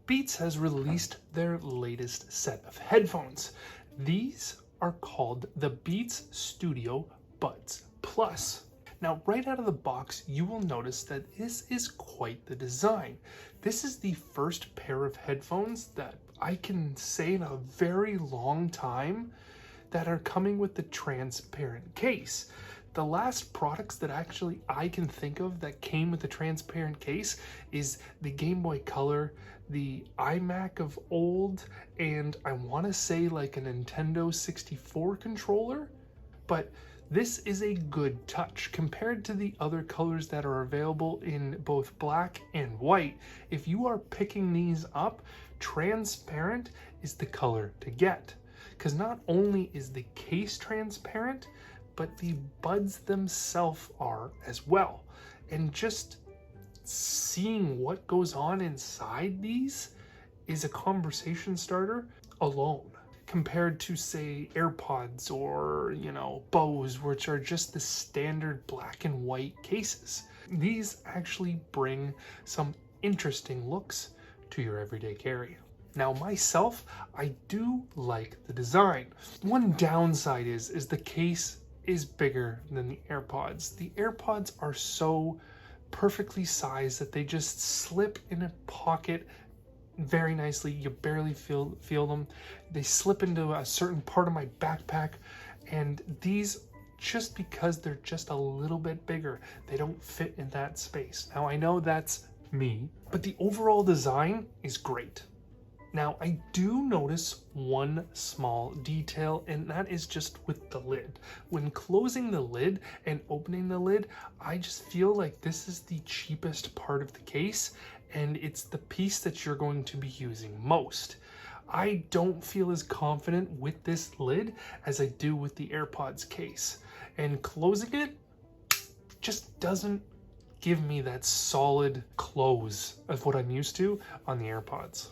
Beats has released their latest set of headphones. These are called the Beats Studio Buds Plus. Now, right out of the box, you will notice that this is quite the design. This is the first pair of headphones that I can say in a very long time that are coming with the transparent case. The last products that actually I can think of that came with a transparent case is the Game Boy Color, the iMac of old, and I want to say like a Nintendo 64 controller. But this is a good touch compared to the other colors that are available in both black and white. If you are picking these up, transparent is the color to get, because not only is the case transparent, but the buds themselves are as well. And just seeing what goes on inside these is a conversation starter alone, compared to say AirPods or Bose, which are just the standard black and white cases. These actually bring some interesting looks to your everyday carry. Now myself, I do like the design. One downside is the case is bigger than the AirPods. The AirPods are so perfectly sized that they just slip in a pocket very nicely. You barely feel them. They slip into a certain part of my backpack, and these, just because they're just a little bit bigger, they don't fit in that space. Now I know that's me, but the overall design is great. Now, I do notice one small detail, and that is just with the lid. When closing the lid and opening the lid, I just feel like this is the cheapest part of the case, and it's the piece that you're going to be using most. I don't feel as confident with this lid as I do with the AirPods case, and closing it just doesn't give me that solid close of what I'm used to on the AirPods.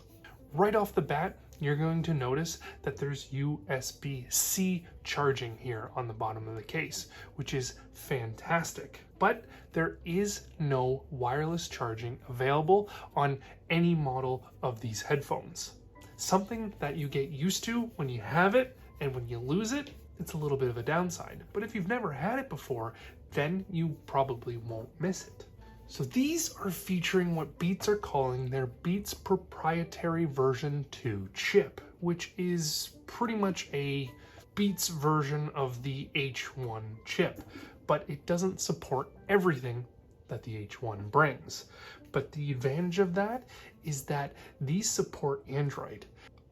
Right off the bat, you're going to notice that there's USB-C charging here on the bottom of the case, which is fantastic. But there is no wireless charging available on any model of these headphones. Something that you get used to when you have it, and when you lose it, it's a little bit of a downside. But if you've never had it before, then you probably won't miss it. So these are featuring what Beats are calling their Beats proprietary version 2 chip, which is pretty much a Beats version of the H1 chip, but it doesn't support everything that the H1 brings. But the advantage of that is that these support Android.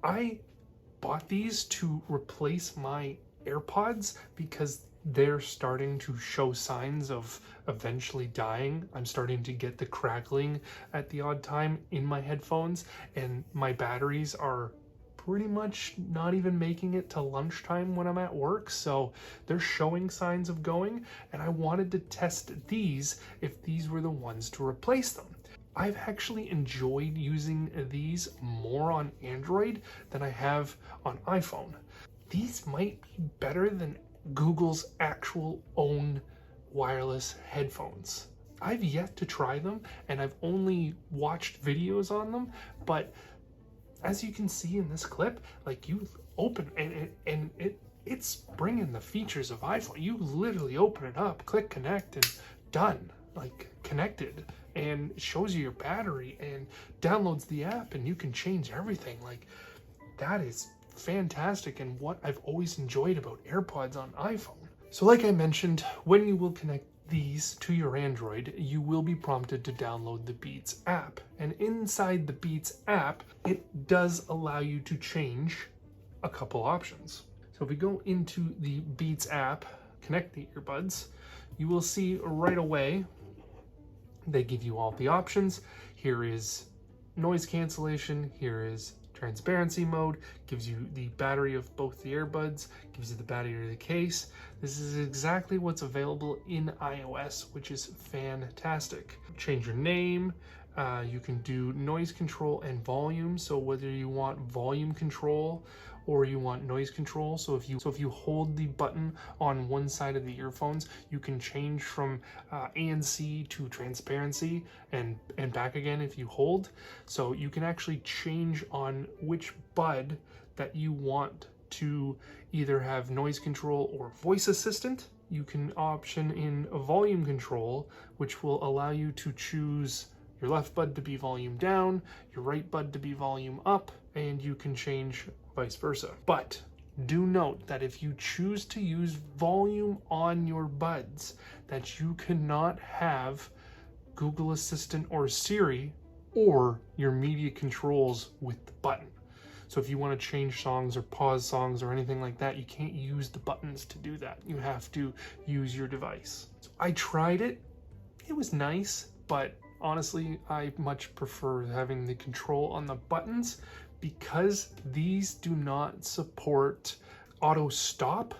I bought these to replace my AirPods because they're starting to show signs of eventually dying. I'm starting to get the crackling at the odd time in my headphones, and my batteries are pretty much not even making it to lunchtime when I'm at work, so they're showing signs of going, and I wanted to test these if these were the ones to replace them. I've actually enjoyed using these more on Android than I have on iPhone. These might be better than Google's actual own wireless headphones. I've yet to try them, and I've only watched videos on them, but as you can see in this clip, like, you open and it's bringing the features of iPhone. You literally open it up, click connect, and done, like, connected, and it shows you your battery and downloads the app, and you can change everything. Like, that is fantastic, and what I've always enjoyed about AirPods on iPhone. So like I mentioned, when you will connect these to your Android, you will be prompted to download the Beats app. And inside the Beats app, it does allow you to change a couple options. So if we go into the Beats app, connect the earbuds, you will see right away they give you all the options. Here is noise cancellation, here is transparency mode, gives you the battery of both the earbuds, gives you the battery of the case. This is exactly what's available in iOS, which is fantastic. Change your name, you can do noise control and volume, so whether you want volume control or you want noise control. So if you hold the button on one side of the earphones, you can change from ANC to transparency and back again if you hold. So you can actually change on which bud that you want to either have noise control or voice assistant. You can option in a volume control, which will allow you to choose your left bud to be volume down, your right bud to be volume up, and you can change vice versa. But do note that if you choose to use volume on your buds, that you cannot have Google Assistant or Siri or your media controls with the button. So if you want to change songs or pause songs or anything like that, you can't use the buttons to do that. You have to use your device. So I tried it. It was nice, but honestly, I much prefer having the control on the buttons because these do not support auto stop.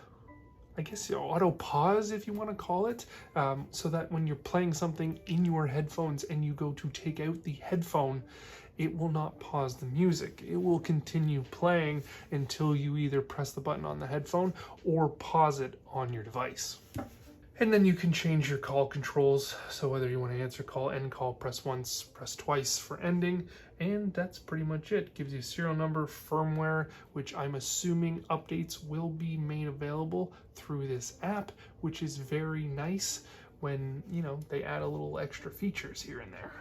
I guess auto pause, if you want to call it, so that when you're playing something in your headphones and you go to take out the headphone, it will not pause the music. It will continue playing until you either press the button on the headphone or pause it on your device. And then you can change your call controls. So whether you want to answer call, end call, press once, press twice for ending. And that's pretty much it. Gives you serial number, firmware, which I'm assuming updates will be made available through this app, which is very nice when, you know, they add a little extra features here and there.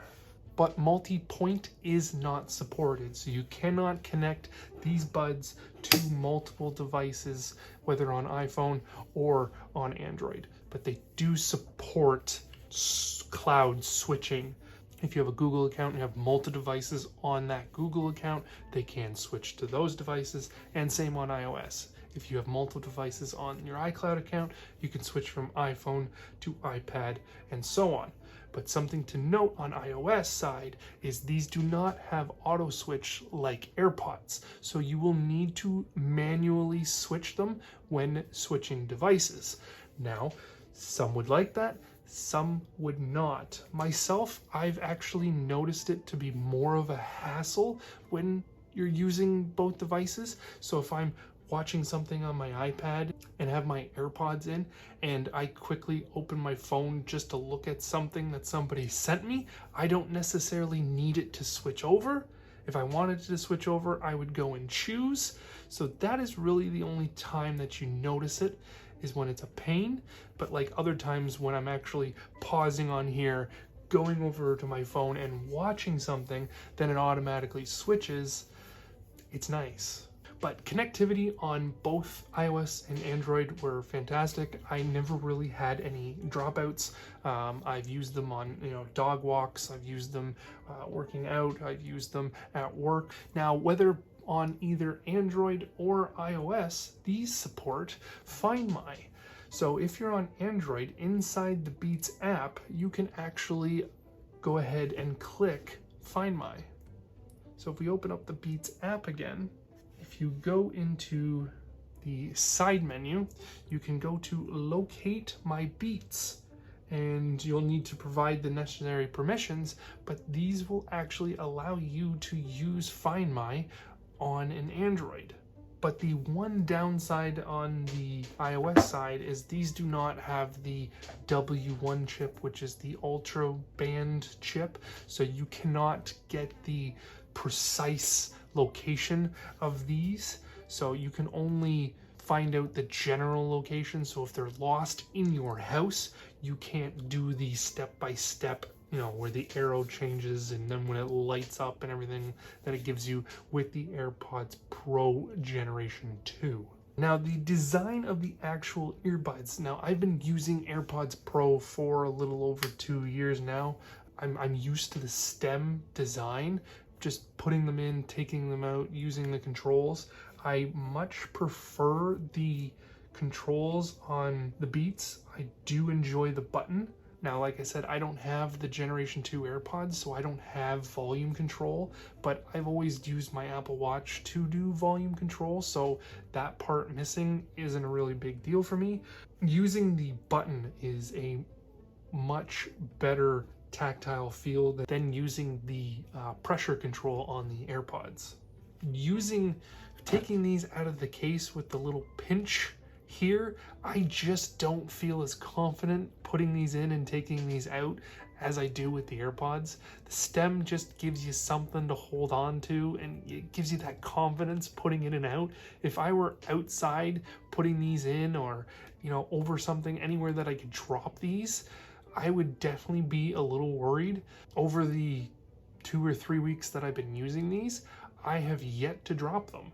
But multi-point is not supported, so you cannot connect these buds to multiple devices, whether on iPhone or on Android. But they do support cloud switching. If you have a Google account and you have multiple devices on that Google account, they can switch to those devices, and same on iOS. If you have multiple devices on your iCloud account, you can switch from iPhone to iPad and so on. But something to note on iOS side is these do not have auto switch like AirPods. So you will need to manually switch them when switching devices. Now, some would like that, some would not. Myself, I've actually noticed it to be more of a hassle when you're using both devices. So if I'm watching something on my iPad and have my AirPods in and I quickly open my phone just to look at something that somebody sent me, I don't necessarily need it to switch over. If I wanted to switch over, I would go and choose. So that is really the only time that you notice it, is when it's a pain. But like other times when I'm actually pausing on here, going over to my phone and watching something, then it automatically switches. It's nice. But connectivity on both iOS and Android were fantastic. I never really had any dropouts. I've used them on dog walks. I've used them working out. I've used them at work. Now, whether on either Android or iOS, these support Find My. So if you're on Android, inside the Beats app, you can actually go ahead and click Find My. So if we open up the Beats app again, if you go into the side menu, you can go to Locate My Beats, and you'll need to provide the necessary permissions, but these will actually allow you to use Find My on an Android. But the one downside on the iOS side is these do not have the W1 chip, which is the ultra band chip, so you cannot get the precise location of these. So you can only find out the general location. So if they're lost in your house, you can't do the step-by-step, where the arrow changes and then when it lights up and everything that it gives you with the AirPods Pro Generation 2. Now, the design of the actual earbuds. Now, I've been using AirPods Pro for a little over 2 years now. I'm used to the stem design, just putting them in, taking them out, using the controls. I much prefer the controls on the Beats. I do enjoy the button. Now, like I said, I don't have the Generation 2 AirPods, so I don't have volume control, but I've always used my Apple Watch to do volume control, so that part missing isn't a really big deal for me. Using the button is a much better tactile feel than using the pressure control on the AirPods. Using Taking these out of the case with the little pinch here, I just don't feel as confident putting these in and taking these out as I do with the AirPods. The stem just gives you something to hold on to, and it gives you that confidence putting in and out. If I were outside putting these in, or over something, anywhere that I could drop these, I would definitely be a little worried. Over the 2 or 3 weeks that I've been using these, I have yet to drop them.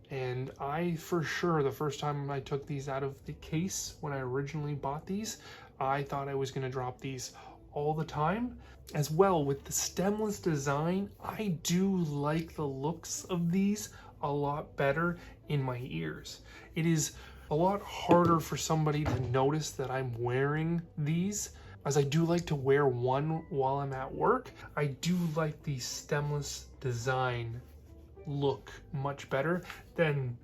And I, for sure, the first time I took these out of the case when I originally bought these, I thought I was going to drop these all the time. As well, with the stemless design, I do like the looks of these a lot better in my ears. It is a lot harder for somebody to notice that I'm wearing these, as I do like to wear one while I'm at work. I do like the stemless design look much better than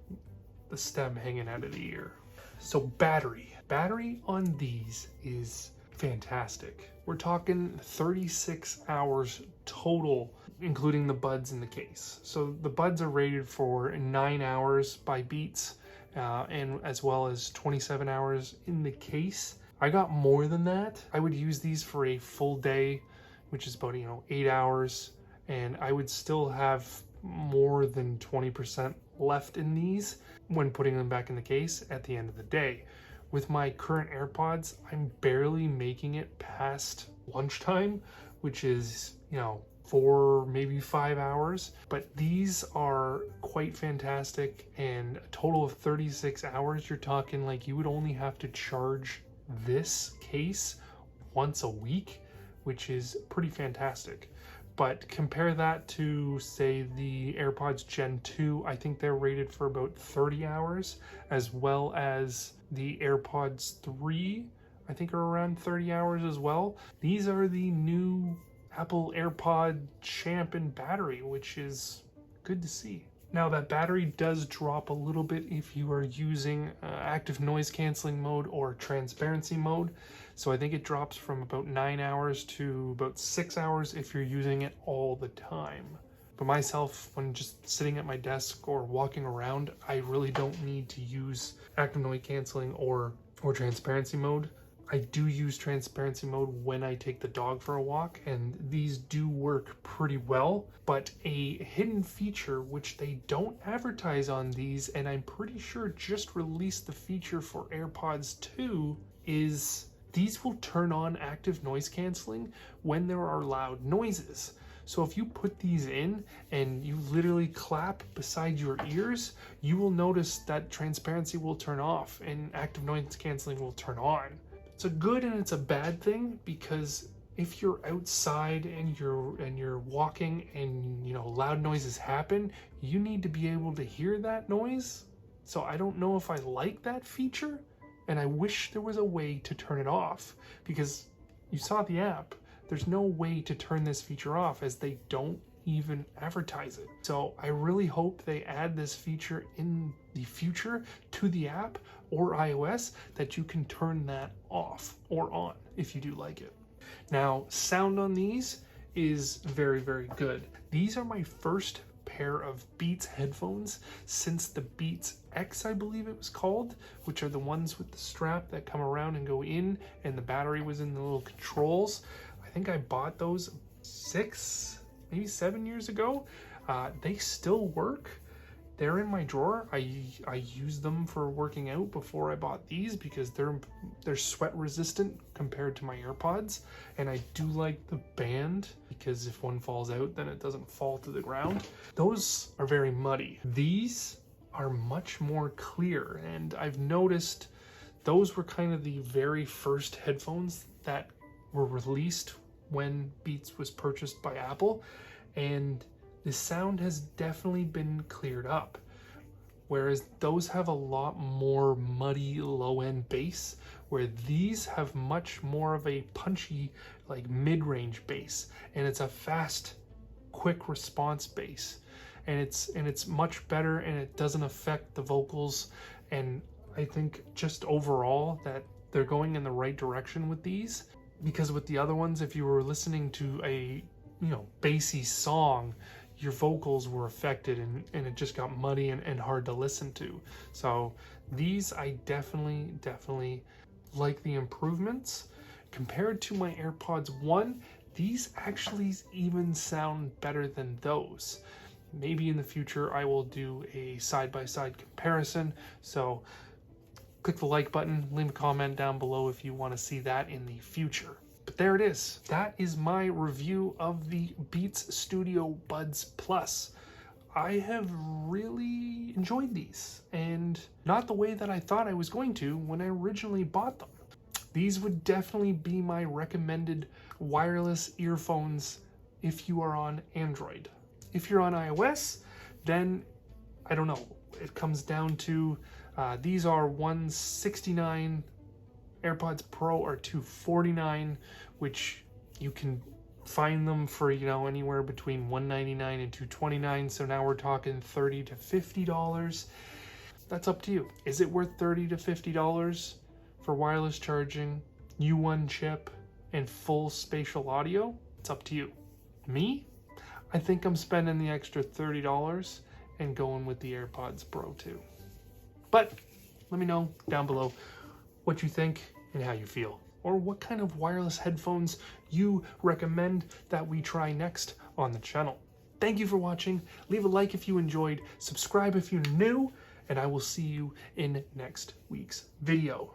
the stem hanging out of the ear. So battery on these is fantastic. We're talking 36 hours total, including the buds in the case. So the buds are rated for 9 hours by Beats, and as well as 27 hours in the case. I got more than that. I would use these for a full day, which is about 8 hours, and I would still have more than 20% left in these when putting them back in the case at the end of the day. With my current AirPods, I'm barely making it past lunchtime, which is 4, maybe 5 hours. But these are quite fantastic, and a total of 36 hours. You're talking like you would only have to charge this case once a week, which is pretty fantastic. But compare that to, say, the AirPods Gen 2, I think they're rated for about 30 hours, as well as the AirPods 3, I think are around 30 hours as well. These are the new Apple AirPod Champion battery, which is good to see. Now that battery does drop a little bit if you are using active noise canceling mode or transparency mode. So I think it drops from about 9 hours to about 6 hours if you're using it all the time. But myself, when just sitting at my desk or walking around, I really don't need to use active noise canceling or transparency mode. I do use transparency mode when I take the dog for a walk, and these do work pretty well. But a hidden feature which they don't advertise on these, and I'm pretty sure just released the feature for AirPods 2, is these will turn on active noise canceling when there are loud noises. So if you put these in and you literally clap beside your ears, you will notice that transparency will turn off and active noise canceling will turn on. It's a good and it's a bad thing, because if you're outside and you're walking and loud noises happen, you need to be able to hear that noise. So I don't know if I like that feature, and I wish there was a way to turn it off, because you saw the app. There's no way to turn this feature off, as they don't even advertise it. So I really hope they add this feature in the future to the app or iOS, that you can turn that off or on if you do like it. Now, sound on these is very, very good. These are my first pair of Beats headphones since the Beats X, I believe it was called, which are the ones with the strap that come around and go in, and the battery was in the little controls. I think I bought those 6, maybe 7 years ago. They still work. They're in my drawer. I used them for working out before I bought these, because they're sweat resistant compared to my AirPods, and I do like the band, because if one falls out, then it doesn't fall to the ground. Those are very muddy. These are much more clear, and I've noticed those were kind of the very first headphones that were released when Beats was purchased by Apple, and the sound has definitely been cleared up, whereas those have a lot more muddy low-end bass, where these have much more of a punchy, like mid-range bass, and it's a fast, quick response bass, and it's much better, and it doesn't affect the vocals. And I think just overall that they're going in the right direction with these, because with the other ones, if you were listening to a bassy song, your vocals were affected and it just got muddy and hard to listen to. So these I definitely like the improvements. Compared to my AirPods 1, these actually even sound better than those. Maybe in the future I will do a side-by-side comparison. So click the like button, leave a comment down below if you want to see that in the future. But there it is. That is my review of the Beats Studio Buds Plus. I have really enjoyed these, and not the way that I thought I was going to when I originally bought them. These would definitely be my recommended wireless earphones if you are on Android. If you're on iOS, then I don't know. It comes down to these are $169, AirPods Pro are $249, which you can find them for, you know, anywhere between $199 and $229. So now we're talking $30 to $50. That's up to you. Is it worth $30 to $50 for wireless charging, U1 chip, and full spatial audio? It's up to you. Me? I think I'm spending the extra $30 and going with the AirPods Pro 2. But let me know down below what you think and how you feel, or what kind of wireless headphones you recommend that we try next on the channel. Thank you for watching. Leave a like if you enjoyed, subscribe if you're new, and I will see you in next week's video.